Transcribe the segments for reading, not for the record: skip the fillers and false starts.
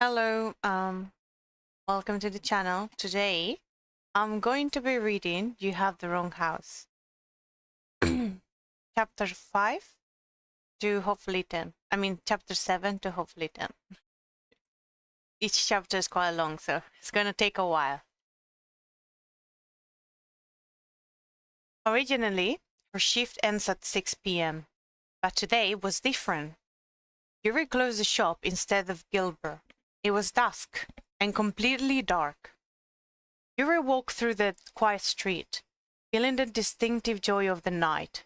Hello, welcome to the channel. Today, I'm going to be reading You Have the Wrong House. Chapter 5 to hopefully 10. I mean, chapter 7 to hopefully 10. Each chapter is quite long, so it's gonna take a while. Originally, her shift ends at 6 p.m., but today was different. Yuri closed the shop instead of Gilbert. It was dusk and completely dark. Yuri walked through the quiet street, feeling the distinctive joy of the night.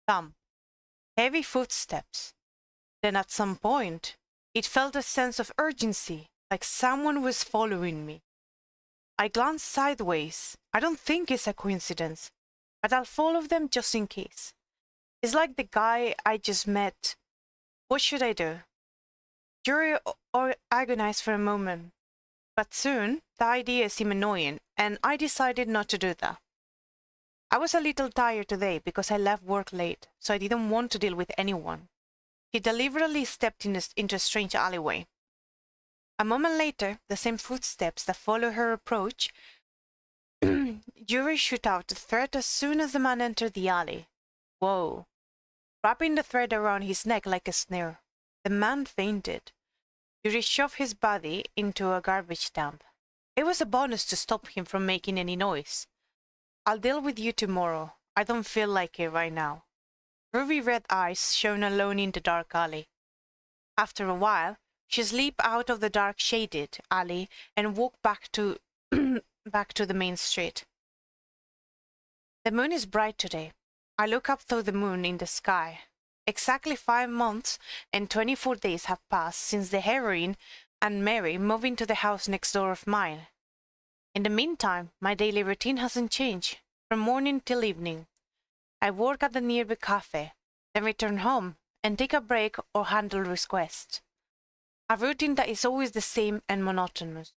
Thump, heavy footsteps. Then at some point, it felt a sense of urgency, like someone was following me. I glanced sideways. I don't think it's a coincidence, but I'll follow them just in case. It's like the guy I just met. What should I do? Yuri agonized for a moment, but soon the idea seemed annoying, and I decided not to do that. I was a little tired today because I left work late, so I didn't want to deal with anyone. She deliberately stepped into a strange alleyway. A moment later, the same footsteps that followed her approach, Yuri shot out the thread as soon as the man entered the alley. Whoa! Wrapping the thread around his neck like a snare, the man fainted. Yuri shoved his body into a garbage dump. It was a bonus to stop him from making any noise. I'll deal with you tomorrow. I don't feel like it right now. Ruby red eyes shone alone in the dark alley. After a while, she slipped out of the dark shaded alley and walked back to the main street. The moon is bright today. I look up through the moon in the sky. Exactly 5 months and 24 days have passed since the heroine and Mary moved into the house next door of mine. In the meantime, my daily routine hasn't changed, from morning till evening. I work at the nearby cafe, then return home and take a break or handle requests. A routine that is always the same and monotonous.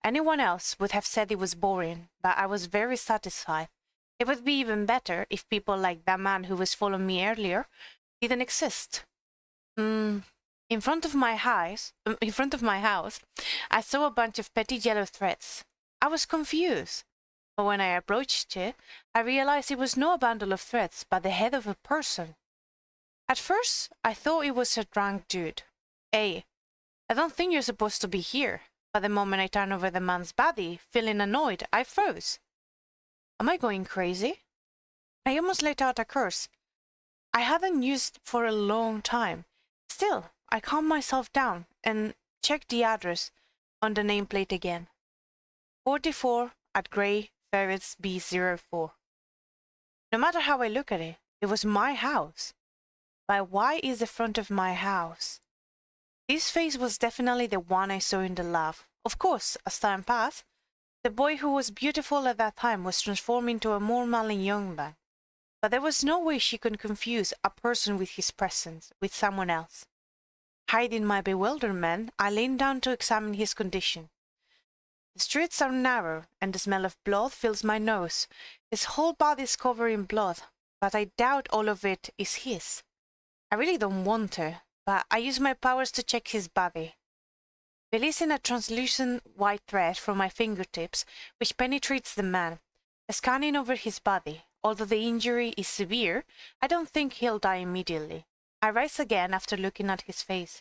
Anyone else would have said it was boring, but I was very satisfied. It would be even better if people like that man who was following me earlier didn't exist. In front of my house, I saw a bunch of petty yellow threads. I was confused, but when I approached it, I realized it was not a bundle of threads, but the head of a person. At first, I thought it was a drunk dude. Hey, I don't think you're supposed to be here. But the moment I turned over the man's body, feeling annoyed, I froze. Am I going crazy? I almost let out a curse I hadn't used for a long time. Still, I calmed myself down and checked the address on the nameplate again. 44 at Grey Ferrets B04. No matter how I look at it, it was my house. But why is the front of my house? This face was definitely the one I saw in the lab. Of course, as time passed, the boy who was beautiful at that time was transformed into a more manly young man. But there was no way she could confuse a person with his presence with someone else. Hiding my bewilderment, I leaned down to examine his condition. The streets are narrow, and the smell of blood fills my nose. His whole body is covered in blood, but I doubt all of it is his. I really don't want to, but I use my powers to check his body. Releasing a translucent white thread from my fingertips, which penetrates the man, scanning over his body. Although the injury is severe, I don't think he'll die immediately. I rise again after looking at his face.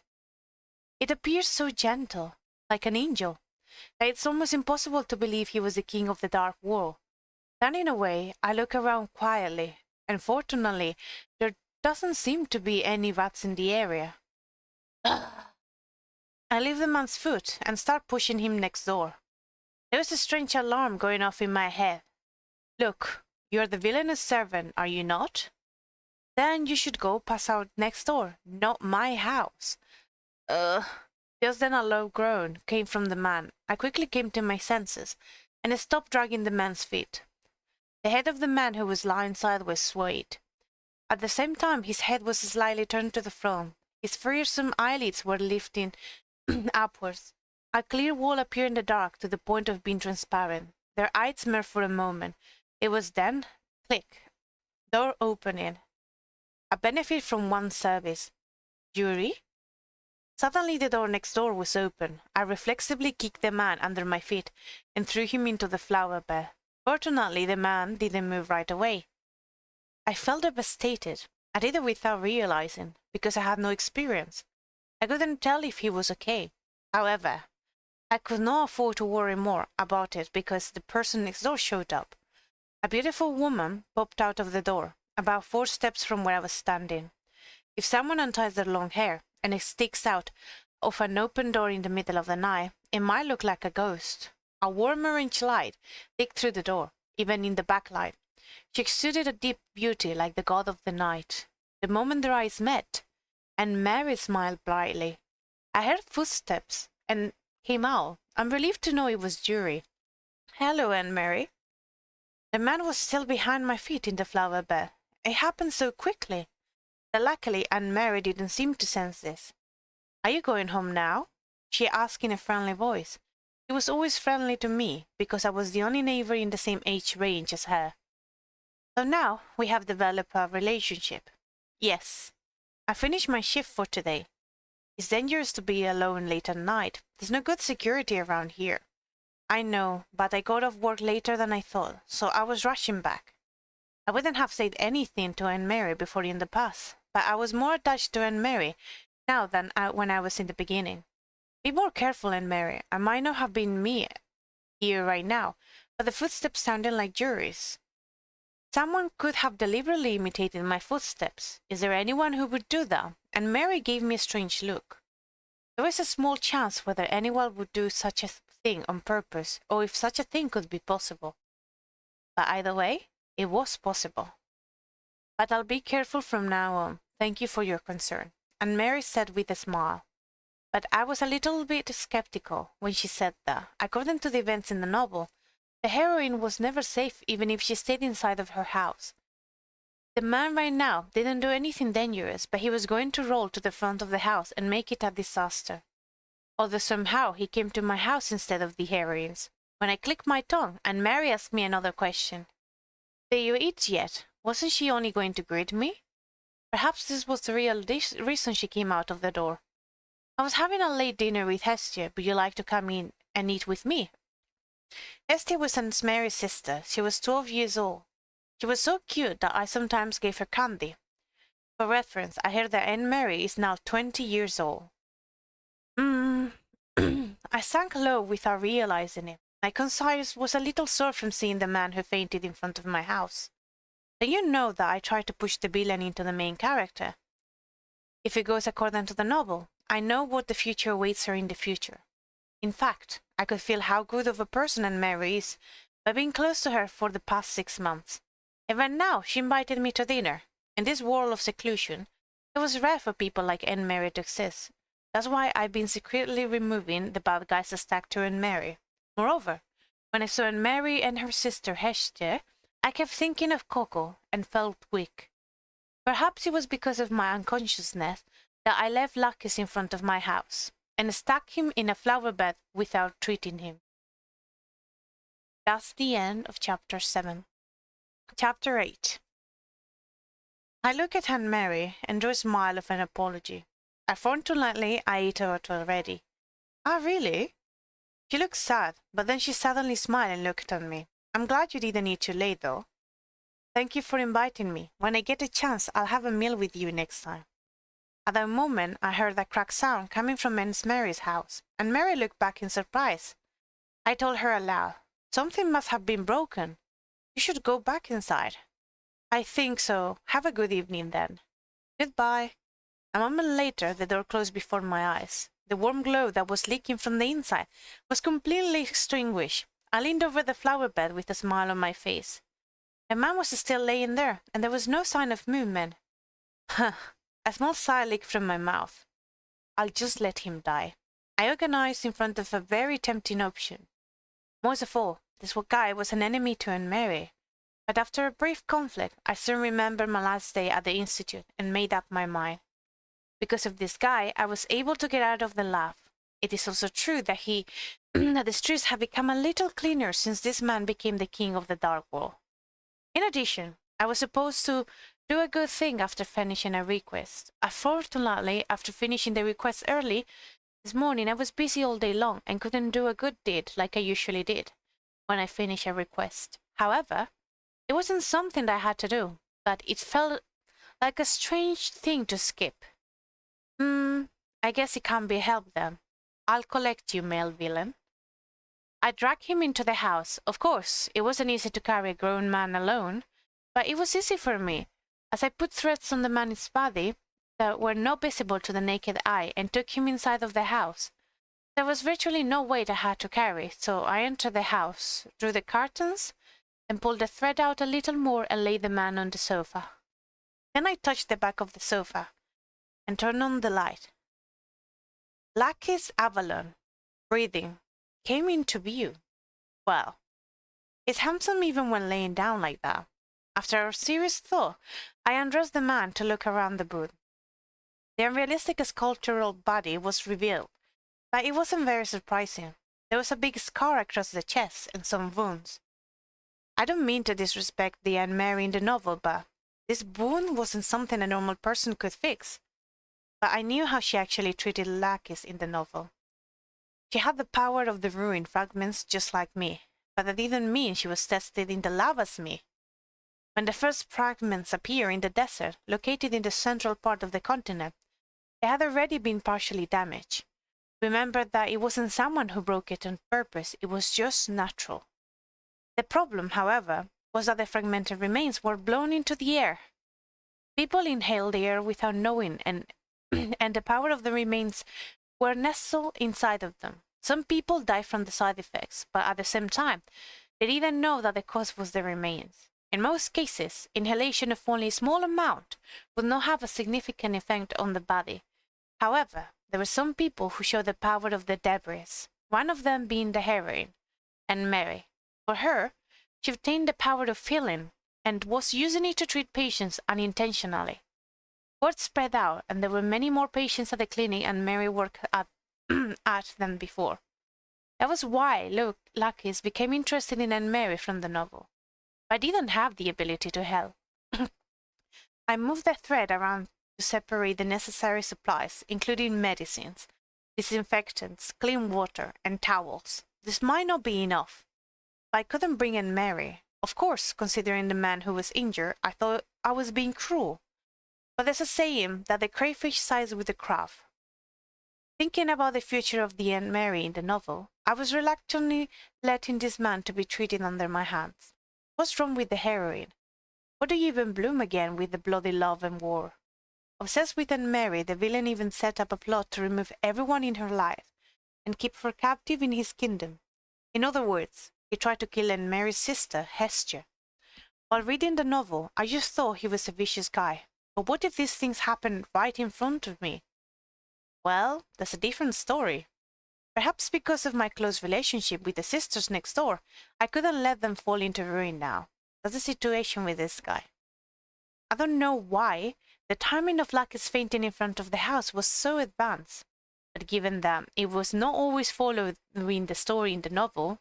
It appears so gentle, like an angel, that it's almost impossible to believe he was the king of the dark world. Turning away, I look around quietly, and fortunately, there doesn't seem to be any rats in the area. I leave the man's foot and start pushing him next door. There is a strange alarm going off in my head. Look, you're the villainous servant, are you not? Then you should go pass out next door, not my house. Just then a low groan came from the man. I quickly came to my senses, and I stopped dragging the man's feet. The head of the man who was lying sideways swayed. At the same time, his head was slightly turned to the front. His fearsome eyelids were lifting upwards. A clear wall appeared in the dark to the point of being transparent. Their eyes met for a moment. It was then, click, door opening. A benefit from one service. Yuri? Suddenly the door next door was open. I reflexively kicked the man under my feet and threw him into the flower bed. Fortunately, the man didn't move right away. I felt devastated. I did it without realizing, because I had no experience. I couldn't tell if he was okay. However, I could not afford to worry more about it because the person next door showed up. A beautiful woman popped out of the door, about 4 steps from where I was standing. If someone unties their long hair and it sticks out of an open door in the middle of the night, it might look like a ghost. A warm orange light leaked through the door, even in the backlight. She exuded a deep beauty like the god of the night. The moment their eyes met, and Mary smiled brightly. I heard footsteps and came out. I'm relieved to know it was Jury. Hello, Anne Mary. The man was still behind my feet in the flower bed. It happened so quickly. Luckily, Anne Mary didn't seem to sense this. Are you going home now? She asked in a friendly voice. She was always friendly to me, because I was the only neighbor in the same age range as her. So now we have developed a relationship. Yes. I finished my shift for today. It's dangerous to be alone late at night. There's no good security around here. I know, but I got off work later than I thought, so I was rushing back. I wouldn't have said anything to Anne Mary before in the past, but I was more attached to Anne Mary now than when I was in the beginning. Be more careful, Anne Mary. I might not have been me here right now, but the footsteps sounded like Jury's. Someone could have deliberately imitated my footsteps. Is there anyone who would do that? And Mary gave me a strange look. There was a small chance whether anyone would do such a thing on purpose, or if such a thing could be possible. But either way, it was possible. But I'll be careful from now on. Thank you for your concern. And Mary said with a smile. But I was a little bit skeptical when she said that. According to the events in the novel, the heroine was never safe even if she stayed inside of her house. The man right now didn't do anything dangerous, but he was going to roll to the front of the house and make it a disaster. Although somehow he came to my house instead of the heroine's. When I clicked my tongue, and Mary asked me another question. Did you eat yet? Wasn't she only going to greet me? Perhaps this was the real reason she came out of the door. I was having a late dinner with Hestia. Would you like to come in and eat with me? Hestia was Aunt Mary's sister. She was 12 years old. She was so cute that I sometimes gave her candy. For reference, I heard that Aunt Mary is now 20 years old. I sank low without realizing it. My conscience was a little sore from seeing the man who fainted in front of my house. Then you know that I tried to push the villain into the main character. If it goes according to the novel, I know what the future awaits her in the future. In fact, I could feel how good of a person Aunt Mary is by being close to her for the past 6 months. Even now, she invited me to dinner. In this world of seclusion, it was rare for people like Aunt Mary to exist. That's why I've been secretly removing the bad guys attacked to Aunt Mary. Moreover, when I saw Aunt Mary and her sister Hestia, I kept thinking of Coco and felt weak. Perhaps it was because of my unconsciousness that I left Lucas in front of my house and stuck him in a flower bed without treating him. That's the end of chapter 7. Chapter 8. I look at Aunt Mary and drew a smile of an apology. Unfortunately, I ate it already. Ah, really? She looked sad, but then she suddenly smiled and looked at me. I'm glad you didn't eat too late, though. Thank you for inviting me. When I get a chance, I'll have a meal with you next time. At that moment, I heard a cracked sound coming from Aunt Mary's house, and Mary looked back in surprise. I told her aloud, something must have been broken. You should go back inside. I think so. Have a good evening, then. Goodbye. A moment later, the door closed before my eyes. The warm glow that was leaking from the inside was completely extinguished. I leaned over the flower bed with a smile on my face. The man was still laying there, and there was no sign of movement. A small sigh leaked from my mouth. I'll just let him die. I agonized in front of a very tempting option. Most of all, this guy was an enemy to Aunt Mary. But after a brief conflict, I soon remembered my last day at the Institute and made up my mind. Because of this guy, I was able to get out of the lab. It is also true that that the streets have become a little cleaner since this man became the king of the dark world. In addition, I was supposed to do a good thing after finishing a request. Unfortunately, after finishing the request early this morning, I was busy all day long and couldn't do a good deed like I usually did when I finish a request. However, it wasn't something that I had to do, but it felt like a strange thing to skip. I guess it can't be helped then. I'll collect you, male villain. I dragged him into the house. Of course, it wasn't easy to carry a grown man alone, but it was easy for me, as I put threads on the man's body that were not visible to the naked eye and took him inside of the house. There was virtually no weight I had to carry, so I entered the house, drew the curtains, and pulled the thread out a little more and laid the man on the sofa. Then I touched the back of the sofa and turned on the light. Lucky's Avalon, breathing, came into view. Well, he's handsome even when laying down like that. After a serious thought, I undressed the man to look around the booth. The unrealistic sculptural body was revealed, but it wasn't very surprising. There was a big scar across the chest and some wounds. I don't mean to disrespect the Anne Mary in the novel, but this wound wasn't something a normal person could fix. But I knew how she actually treated lackeys in the novel. She had the power of the ruined fragments just like me, but that didn't mean she was tested in the lava as me. When the first fragments appeared in the desert, located in the central part of the continent, they had already been partially damaged. Remember that it wasn't someone who broke it on purpose, it was just natural. The problem, however, was that the fragmented remains were blown into the air. People inhaled the air without knowing, and the power of the remains were nestled inside of them. Some people died from the side effects, but at the same time, they didn't know that the cause was the remains. In most cases, inhalation of only a small amount would not have a significant effect on the body. However, there were some people who showed the power of the debris, one of them being the heroine, and Mary. For her, she obtained the power of feeling and was using it to treat patients unintentionally. Word spread out, and there were many more patients at the clinic and Mary worked at than before. That was why Lucky's became interested in Anne Mary from the novel. But I didn't have the ability to help. I moved the thread around to separate the necessary supplies, including medicines, disinfectants, clean water, and towels. This might not be enough, but I couldn't bring in Mary. Of course, considering the man who was injured, I thought I was being cruel. But there's a saying that the crayfish sides with the crab. Thinking about the future of the Anne Mary in the novel, I was reluctantly letting this man to be treated under my hands. What's wrong with the heroine? Why do you even bloom again with the bloody love and war? Obsessed with Anne Mary, the villain even set up a plot to remove everyone in her life and keep her captive in his kingdom. In other words, he tried to kill Anne Mary's sister, Hestia. While reading the novel, I just thought he was a vicious guy. But what if these things happened right in front of me? Well, that's a different story. Perhaps because of my close relationship with the sisters next door, I couldn't let them fall into ruin now. That's the situation with this guy. I don't know why the timing of Lucky's fainting in front of the house was so advanced, but given that it was not always following the story in the novel,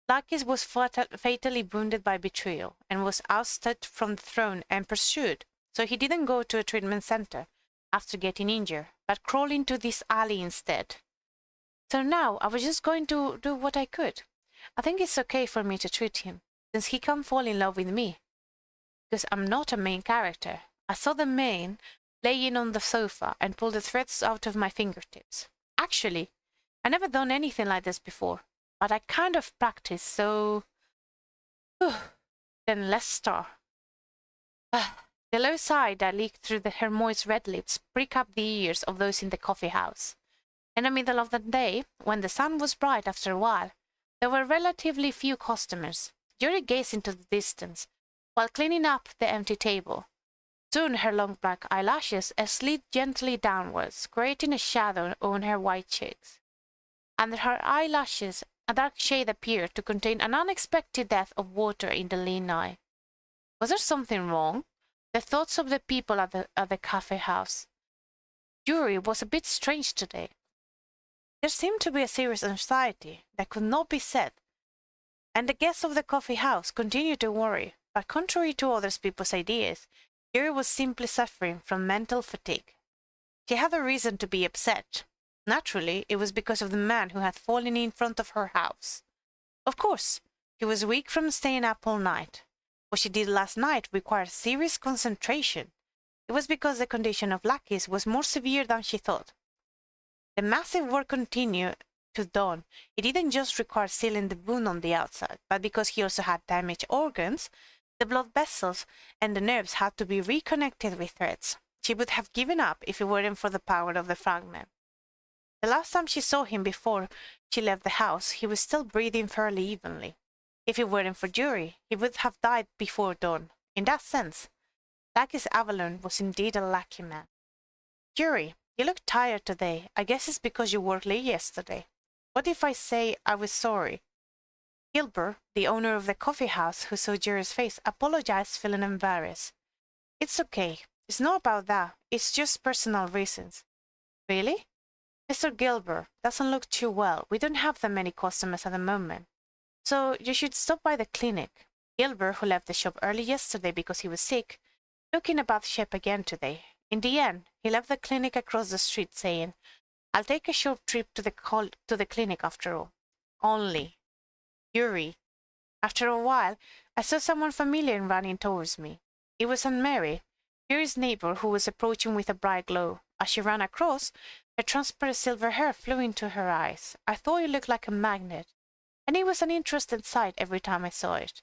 Lucky's was fatally wounded by betrayal and was ousted from the throne and pursued, so he didn't go to a treatment center after getting injured, but crawled into this alley instead. So now I was just going to do what I could. I think it's okay for me to treat him, since he can't fall in love with me. Because I'm not a main character. I saw the man laying on the sofa and pulled the threads out of my fingertips. Actually, I never done anything like this before, but I kind of practiced, so... Then let's start. The low sigh that leaked through her moist red lips pricked up the ears of those in the coffee house. In the middle of the day, when the sun was bright after a while, there were relatively few customers. Yuri gazed into the distance, while cleaning up the empty table. Soon her long black eyelashes slid gently downwards, creating a shadow on her white cheeks. Under her eyelashes, a dark shade appeared to contain an unexpected depth of water in the lean eye. Was there something wrong? The thoughts of the people at the cafe house. Yuri was a bit strange today. There seemed to be a serious anxiety that could not be said, and the guests of the coffee house continued to worry, but contrary to other people's ideas, Yuri was simply suffering from mental fatigue. She had a reason to be upset. Naturally, it was because of the man who had fallen in front of her house. Of course, she was weak from staying up all night. What she did last night required serious concentration. It was because the condition of Lucky's was more severe than she thought. The massive work continued to dawn. It didn't just require sealing the wound on the outside, but because he also had damaged organs, the blood vessels and the nerves had to be reconnected with threads. She would have given up if it weren't for the power of the fragment. The last time she saw him before she left the house, he was still breathing fairly evenly. If it weren't for Yuri, he would have died before dawn. In that sense, Lucky's Avalon was indeed a lucky man. Yuri, you look tired today. I guess it's because you worked late yesterday. What if I say I was sorry? Gilbert, the owner of the coffee house who saw Yuri's face, apologized, feeling embarrassed. It's okay. It's not about that. It's just personal reasons. Really? Mr. Gilbert doesn't look too well. We don't have that many customers at the moment. So you should stop by the clinic. Gilbert, who left the shop early yesterday because he was sick, looked in a bad shape again today. In the end, he left the clinic across the street saying, I'll take a short trip to the clinic after all. Only. Yuri. After a while, I saw someone familiar running towards me. It was Aunt Mary, Yuri's neighbor, who was approaching with a bright glow. As she ran across, her transparent silver hair flew into her eyes. I thought it looked like a magnet, and it was an interesting sight every time I saw it.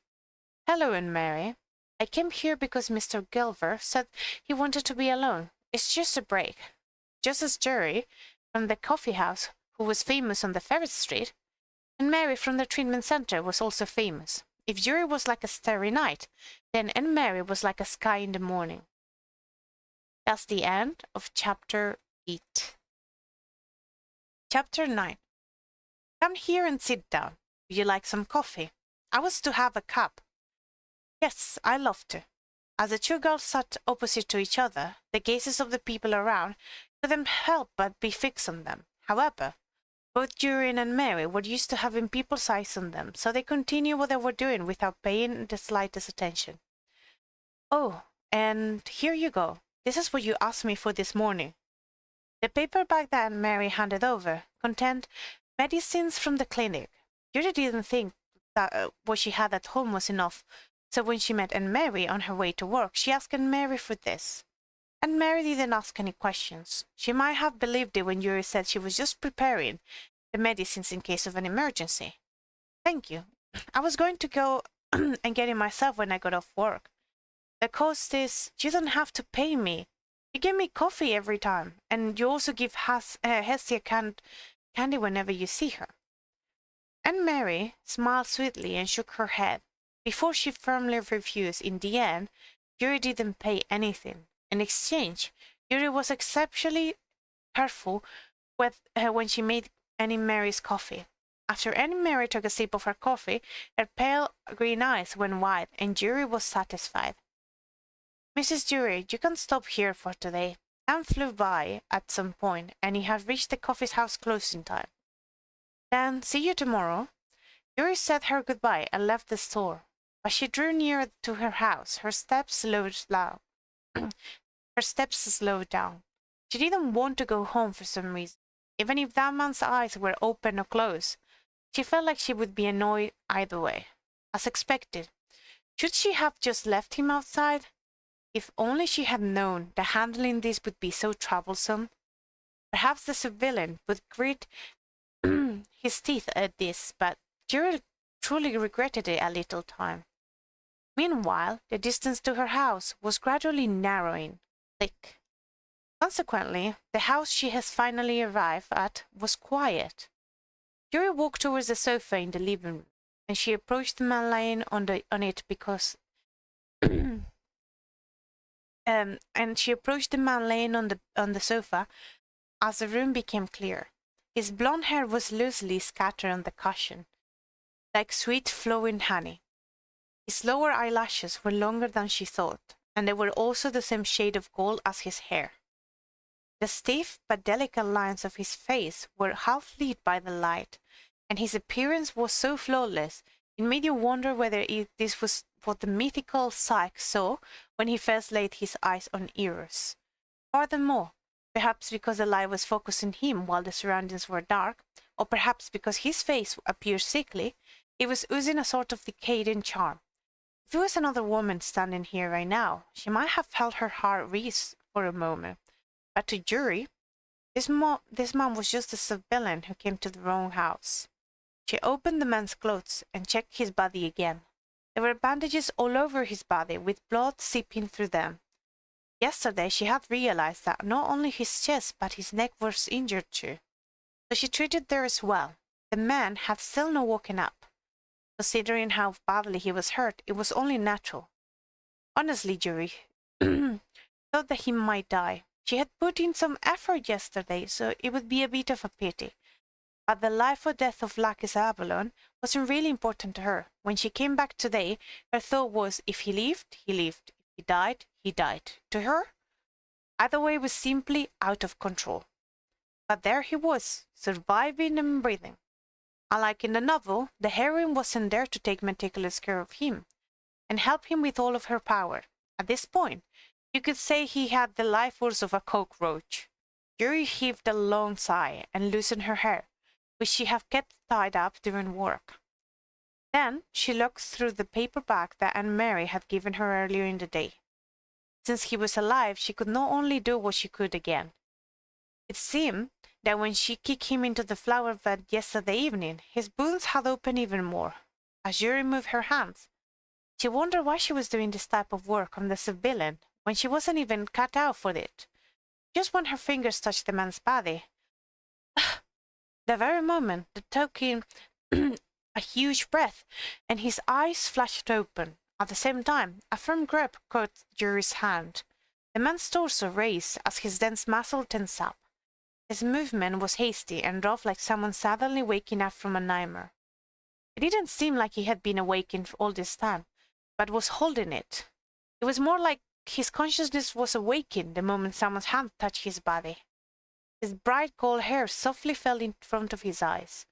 Hello, Aunt Mary. I came here because Mr. Gilbert said he wanted to be alone. It's just a break. Just as Yuri, from the coffee house, who was famous on the Ferris Street, and Mary from the treatment center was also famous. If Yuri was like a starry night, then Aunt Mary was like a sky in the morning. That's the end of chapter 8. Chapter 9. Come here and sit down. Would you like some coffee? I was to have a cup. Yes, I love to. As the two girls sat opposite to each other, the gazes of the people around couldn't help but be fixed on them. However, both Yuri and Mary were used to having people's eyes on them, so they continued what they were doing without paying the slightest attention. Oh, and here you go. This is what you asked me for this morning. The paper bag that Aunt Mary handed over contained medicines from the clinic. Yuri didn't think that what she had at home was enough, so when she met Aunt Mary on her way to work, she asked Aunt Mary for this. Aunt Mary didn't ask any questions. She might have believed it when Yuri said she was just preparing the medicines in case of an emergency. Thank you. I was going to go and get it myself when I got off work. The cost is, you don't have to pay me. You give me coffee every time, and you also give Hestia candy whenever you see her. Aunt Mary smiled sweetly and shook her head. Before she firmly refused, in the end, Yuri didn't pay anything. In exchange, Yuri was exceptionally careful when she made Aunt Mary's coffee. After Aunt Mary took a sip of her coffee, her pale green eyes went wide, and Yuri was satisfied. Mrs. Yuri, you can stop here for today. Time flew by at some point, and he had reached the coffee house closing time. Then, see you tomorrow. Yuri said her goodbye and left the store. As she drew near to her house, her steps slowed down. She didn't want to go home for some reason. Even if that man's eyes were open or closed, she felt like she would be annoyed either way. As expected, should she have just left him outside? If only she had known that handling this would be so troublesome. Perhaps the sub-villian would grit his teeth at this, but Yuri truly regretted it a little time. Meanwhile, the distance to her house was gradually narrowing, thick. Consequently, the house she has finally arrived at was quiet. Yuri walked towards the sofa in the living room, and she approached the man lying on it because and she approached the man laying on the sofa as the room became clear. His blonde hair was loosely scattered on the cushion, like sweet flowing honey. His lower eyelashes were longer than she thought, and they were also the same shade of gold as his hair. The stiff but delicate lines of his face were half lit by the light, and his appearance was so flawless It made you wonder whether this was what the mythical Psyche saw when he first laid his eyes on Eros. Furthermore, perhaps because the light was focused on him while the surroundings were dark, or perhaps because his face appeared sickly, it was oozing a sort of decadent charm. If it was another woman standing here right now, she might have felt her heart race for a moment. But to Yuri, this man was just a sub-villain who came to the wrong house. She opened the man's clothes and checked his body again. There were bandages all over his body, with blood seeping through them. Yesterday she had realized that not only his chest but his neck was injured too. So she treated theirs well. The man had still not woken up. Considering how badly he was hurt, it was only natural. Honestly, Yuri thought that he might die. She had put in some effort yesterday, so it would be a bit of a pity. But the life or death of Lakis Avalon wasn't really important to her. When she came back today, her thought was, if he lived, he lived. If he died, he died. To her, either way was simply out of control. But there he was, surviving and breathing. Unlike in the novel, the heroine wasn't there to take meticulous care of him and help him with all of her power. At this point, you could say he had the life force of a cockroach. Yuri heaved a long sigh and loosened her hair, which she had kept tied up during work. Then she looked through the paper bag that Aunt Mary had given her earlier in the day. Since he was alive, she could not only do what she could again. It seemed that when she kicked him into the flower bed yesterday evening, his wounds had opened even more. As Yuri moved her hands, she wondered why she was doing this type of work on the civilian when she wasn't even cut out for it. Just when her fingers touched the man's body, the very moment they took in a huge breath, and his eyes flashed open. At the same time, a firm grip caught Yuri's hand. The man's torso raised as his dense muscle tensed up. His movement was hasty and rough, like someone suddenly waking up from a nightmare. It didn't seem like he had been awakened all this time, but was holding it. It was more like his consciousness was awakened the moment someone's hand touched his body. His bright gold hair softly fell in front of his eyes.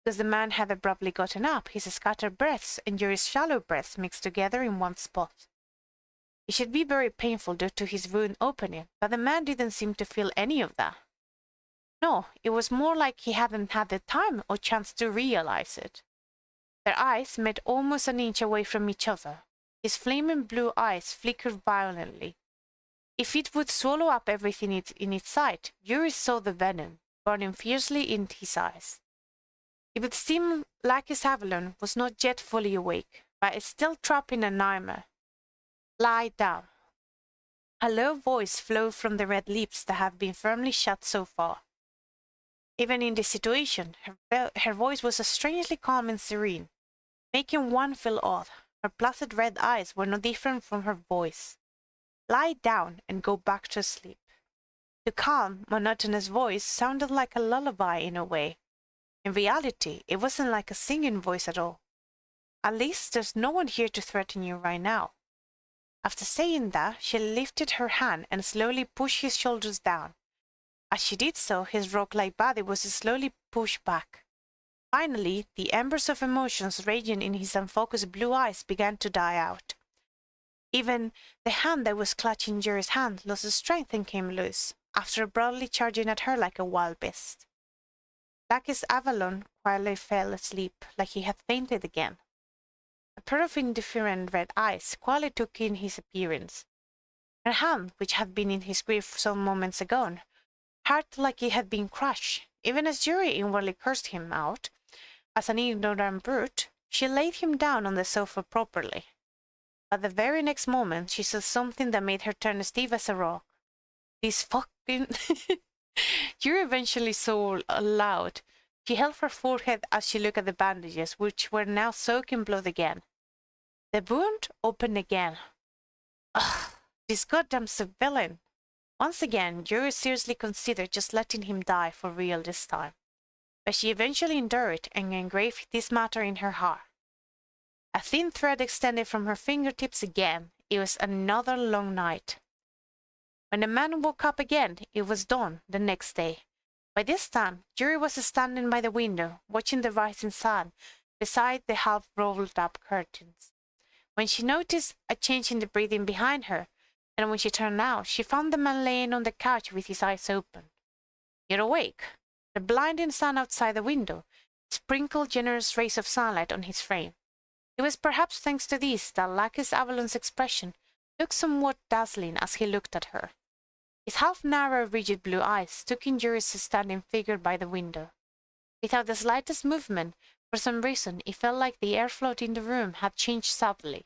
Because the man had abruptly gotten up, his scattered breaths and Yuri's shallow breaths mixed together in one spot. It should be very painful due to his wound opening, but the man didn't seem to feel any of that. No, it was more like he hadn't had the time or chance to realize it. Their eyes met almost an inch away from each other. His flaming blue eyes flickered violently. If it would swallow up everything in its sight, Yuri saw the venom burning fiercely in his eyes. It would seem Lakis Avalon was not yet fully awake, but is still trapped in a nightmare. Lie down. A low voice flowed from the red lips that had been firmly shut so far. Even in this situation, her voice was strangely calm and serene, making one feel odd. Her placid red eyes were no different from her voice. Lie down and go back to sleep. The calm, monotonous voice sounded like a lullaby in a way. In reality, it wasn't like a singing voice at all. At least there's no one here to threaten you right now. After saying that, she lifted her hand and slowly pushed his shoulders down. As she did so, his rock-like body was slowly pushed back. Finally, the embers of emotions raging in his unfocused blue eyes began to die out. Even the hand that was clutching Yuri's hand lost its strength and came loose, after abruptly charging at her like a wild beast. Lakis Avalon quietly fell asleep, like he had fainted again. A pair of indifferent red eyes quietly took in his appearance. Her hand, which had been in his grip some moments ago, hurt like it had been crushed. Even as Yuri inwardly cursed him out as an ignorant brute, she laid him down on the sofa properly. But the very next moment, she saw something that made her turn stiff as a rock. This fucking... Yuri eventually saw aloud. She held her forehead as she looked at the bandages, which were now soaked in blood again. The wound opened again. Ugh, this goddamn civilian. Once again, Yuri seriously considered just letting him die for real this time. But she eventually endured it and engraved this matter in her heart. A thin thread extended from her fingertips again. It was another long night. When the man woke up again, it was dawn the next day. By this time, Yuri was standing by the window, watching the rising sun, beside the half-rolled-up curtains. When she noticed a change in the breathing behind her, and when she turned out, she found the man laying on the couch with his eyes open. "You're awake." The blinding sun outside the window sprinkled generous rays of sunlight on his frame. It was perhaps thanks to this that Lucas Avalon's expression looked somewhat dazzling as he looked at her. His half-narrow, rigid blue eyes took in Yuri's standing figure by the window. Without the slightest movement, for some reason, it felt like the airflow in the room had changed subtly.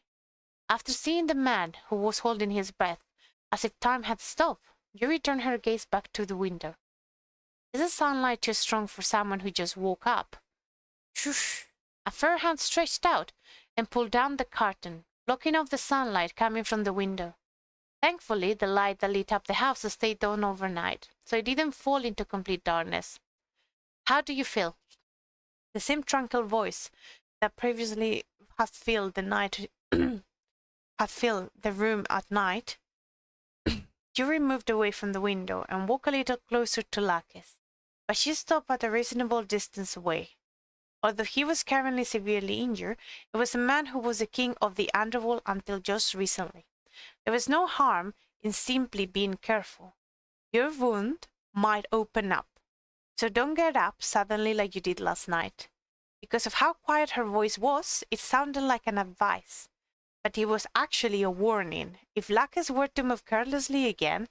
After seeing the man, who was holding his breath, as if time had stopped, Yuri turned her gaze back to the window. "Is the sunlight too strong for someone who just woke up?" Shush! A fair hand stretched out and pulled down the curtain, blocking off the sunlight coming from the window. Thankfully, the light that lit up the house stayed on overnight, so it didn't fall into complete darkness. "How do you feel?" The same tranquil voice that previously had filled the night had filled the room at night. Yuri moved away from the window and walked a little closer to Lakis, but she stopped at a reasonable distance away. Although he was currently severely injured, it was a man who was the king of the underworld until just recently. There was no harm in simply being careful. Your wound might open up, so don't get up suddenly like you did last night. Because of how quiet her voice was, it sounded like an advice. But it was actually a warning. If Lakis were to move carelessly again,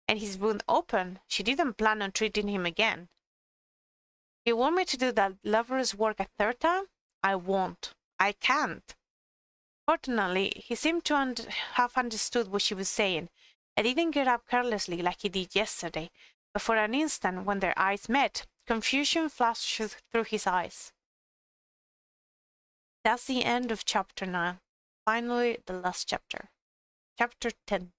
and his wound opened, she didn't plan on treating him again. "You want me to do that lover's work a third time?" "I won't. I can't." Fortunately, he seemed to have understood what she was saying. I didn't get up carelessly like he did yesterday, but for an instant, when their eyes met, confusion flashed through his eyes. That's the end of chapter 9. Finally, the last chapter. Chapter 10.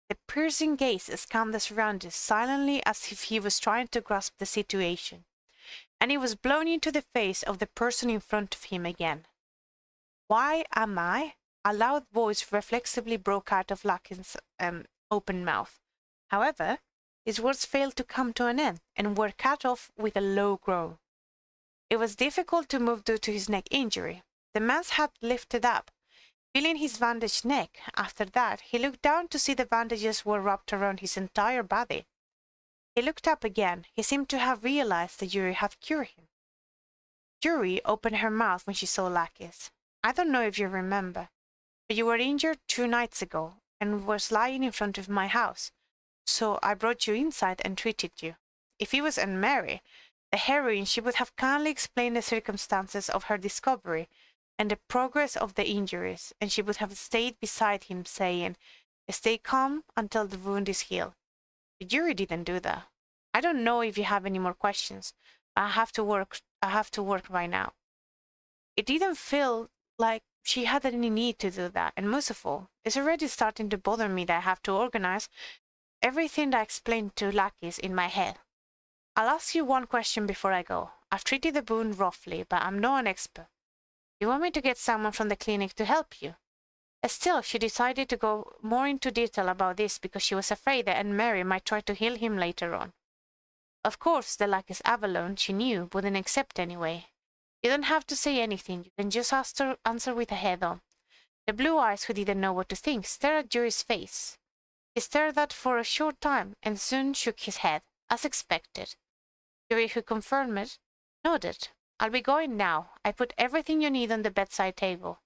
The piercing gaze scanned the surroundings silently as if he was trying to grasp the situation, and it was blown into the face of the person in front of him again. "Why am I?" A loud voice reflexively broke out of Lakin's open mouth. However, his words failed to come to an end and were cut off with a low groan. It was difficult to move due to his neck injury. The man's hat lifted up, feeling his bandaged neck. After that, he looked down to see the bandages were wrapped around his entire body. He looked up again. He seemed to have realized that Yuri had cured him. Yuri opened her mouth when she saw Lakis. "I don't know if you remember, but you were injured 2 nights ago and was lying in front of my house, so I brought you inside and treated you. If he was unmarried, the heroine, she would have kindly explained the circumstances of her discovery and the progress of the injuries, and she would have stayed beside him, saying, 'Stay calm until the wound is healed.' But Yuri didn't do that. I don't know if you have any more questions, but I have to work right now." It didn't feel like she had any need to do that, and most of all, it's already starting to bother me that I have to organize everything that I explained to Lakis in my head. "I'll ask you one question before I go. I've treated the wound roughly, but I'm not an expert. You want me to get someone from the clinic to help you?" Still, she decided to go more into detail about this because she was afraid that Aunt Mary might try to heal him later on. Of course, the Lucas Avalon, she knew, wouldn't accept anyway. You don't have to say anything, you can just answer with a head on. The blue eyes, who didn't know what to think, stared at Yuri's face. He stared at for a short time and soon shook his head, as expected. Yuri, who confirmed it, nodded. "I'll be going now. I put everything you need on the bedside table.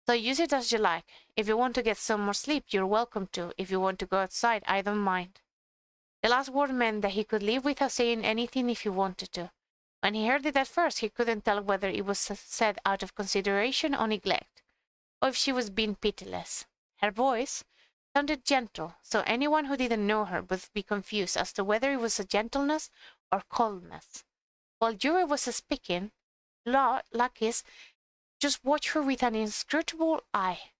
So use it as you like. If you want to get some more sleep, you're welcome to. If you want to go outside, I don't mind." The last word meant that he could leave without saying anything if he wanted to. When he heard it at first, he couldn't tell whether it was said out of consideration or neglect, or if she was being pitiless. Her voice sounded gentle, so anyone who didn't know her would be confused as to whether it was a gentleness or coldness. While Yuri was speaking, Lakis just watched her with an inscrutable eye.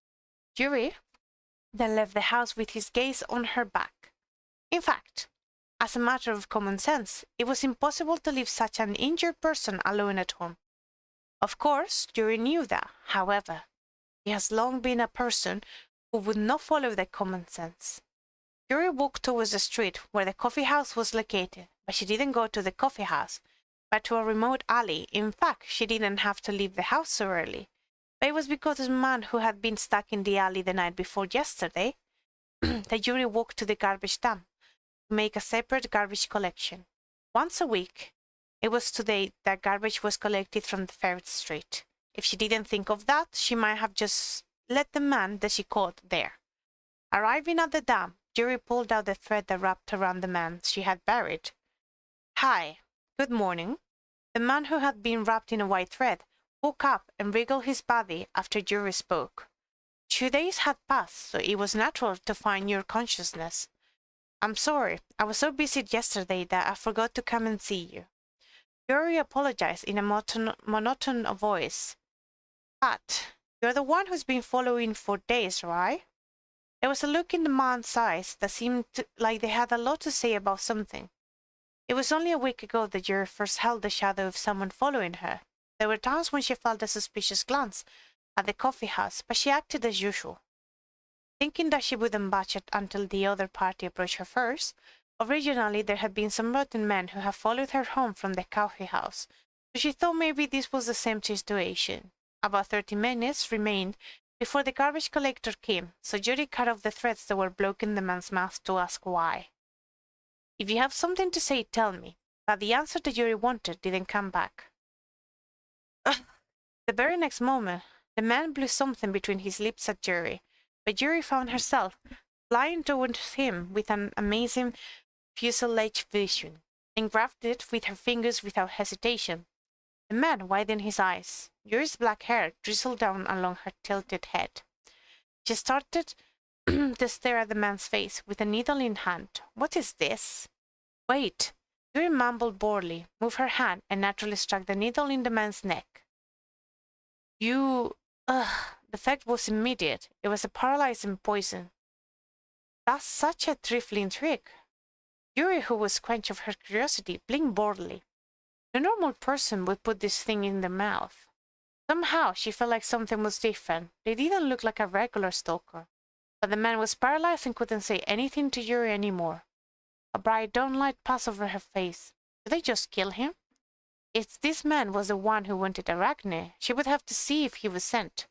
Yuri then left the house with his gaze on her back. In fact, as a matter of common sense, it was impossible to leave such an injured person alone at home. Of course, Yuri knew that. However, he has long been a person who would not follow that common sense. Yuri walked towards the street where the coffee house was located, but she didn't go to the coffee house. but to a remote alley. In fact, she didn't have to leave the house so early. But it was because the man who had been stuck in the alley the night before yesterday that Yuri walked to the garbage dump to make a separate garbage collection. Once a week. It was today that garbage was collected from the Ferret Street. If she didn't think of that, she might have just let the man that she caught there. Arriving at the dump, Yuri pulled out the thread that wrapped around the man she had buried. Hi, good morning. The man who had been wrapped in a white thread woke up and wriggled his body after Yuri spoke. 2 days had passed, so it was natural to find your consciousness. I'm sorry, I was so busy yesterday that I forgot to come and see you. Yuri apologized in a monotone voice. But you're the one who's been following for days, right? There was a look in the man's eyes that seemed like they had a lot to say about something. It was only a week ago that Yuri first held the shadow of someone following her. There were times when she felt a suspicious glance at the coffee house, but she acted as usual. Thinking that she wouldn't budge it until the other party approached her first, originally there had been some rotten men who had followed her home from the coffee house, so she thought maybe this was the same situation. About 30 minutes remained before the garbage collector came, so Yuri cut off the threads that were blocking the man's mouth to ask why. If you have something to say, tell me, but the answer that Yuri wanted didn't come back. The very next moment, the man blew something between his lips at Yuri, but Yuri found herself flying towards him with an amazing fuselage vision, and grabbed it with her fingers without hesitation. The man widened his eyes. Yuri's black hair drizzled down along her tilted head. She started to stare at the man's face with a needle in hand. What is this? Wait. Yuri mumbled boredly, moved her hand, and naturally struck the needle in the man's neck. The effect was immediate. It was a paralyzing poison. That's such a trifling trick. Yuri, who was quenched of her curiosity, blinked boredly. No normal person would put this thing in their mouth. Somehow she felt like something was different. They didn't look like a regular stalker. But the man was paralyzed and couldn't say anything to Yuri anymore. A bright dawn light passed over her face. Did they just kill him? If this man was the one who wanted Arachne, she would have to see if he was sent.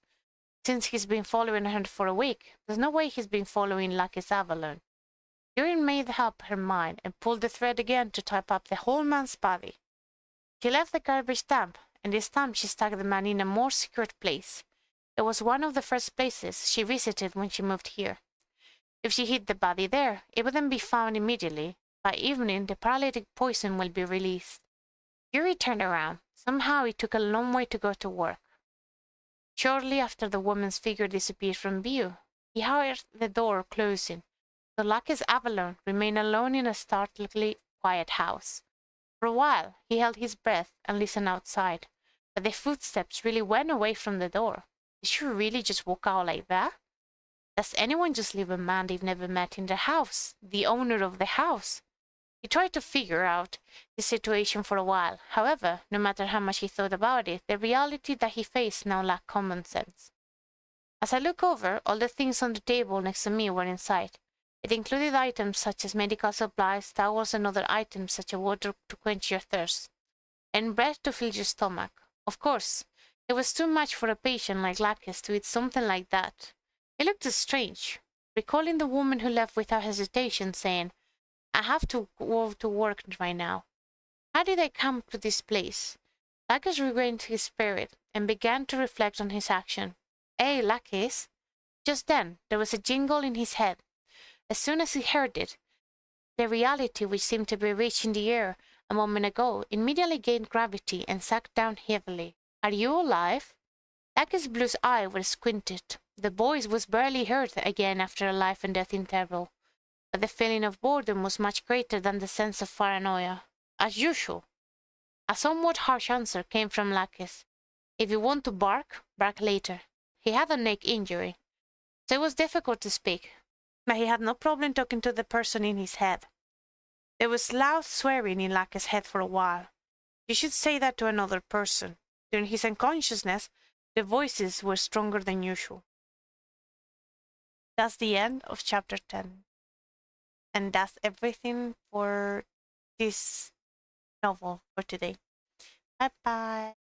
Since he's been following her for a week, there's no way he's been following Lucky's Avalon. Yuri made up her mind and pulled the thread again to tie up the whole man's body. She left the garbage dump, and this time she stuck the man in a more secret place. It was one of the first places she visited when she moved here. If she hid the body there, it wouldn't be found immediately. By evening, the paralytic poison will be released. Yuri turned around. Somehow it took a long way to go to work. Shortly after the woman's figure disappeared from view, he heard the door closing. So Lucky's Avalon remained alone in a startlingly quiet house. For a while, he held his breath and listened outside, but the footsteps really went away from the door. Did she really just walk out like that? Does anyone just leave a man they've never met in their house, the owner of the house? He tried to figure out the situation for a while. However, no matter how much he thought about it, the reality that he faced now lacked common sense. As I look over, all the things on the table next to me were in sight. It included items such as medical supplies, towels, and other items such as water to quench your thirst, and bread to fill your stomach. Of course, it was too much for a patient like Lakis to eat something like that. It looked strange, recalling the woman who left without hesitation, saying, I have to go to work right now. How did I come to this place? Lakis regained his spirit and began to reflect on his action. Hey, Lakis! Just then, there was a jingle in his head. As soon as he heard it, the reality which seemed to be reaching the air a moment ago immediately gained gravity and sank down heavily. Are you alive? Lakis Blue's eyes were squinted. The voice was barely heard again after a life and death interval, but the feeling of boredom was much greater than the sense of paranoia. As usual. A somewhat harsh answer came from Lakis. If you want to bark, bark later. He had a neck injury, so it was difficult to speak, but he had no problem talking to the person in his head. There was loud swearing in Lakis' head for a while. You should say that to another person. During his unconsciousness, the voices were stronger than usual. That's the end of chapter 10. And that's everything for this novel for today. Bye bye.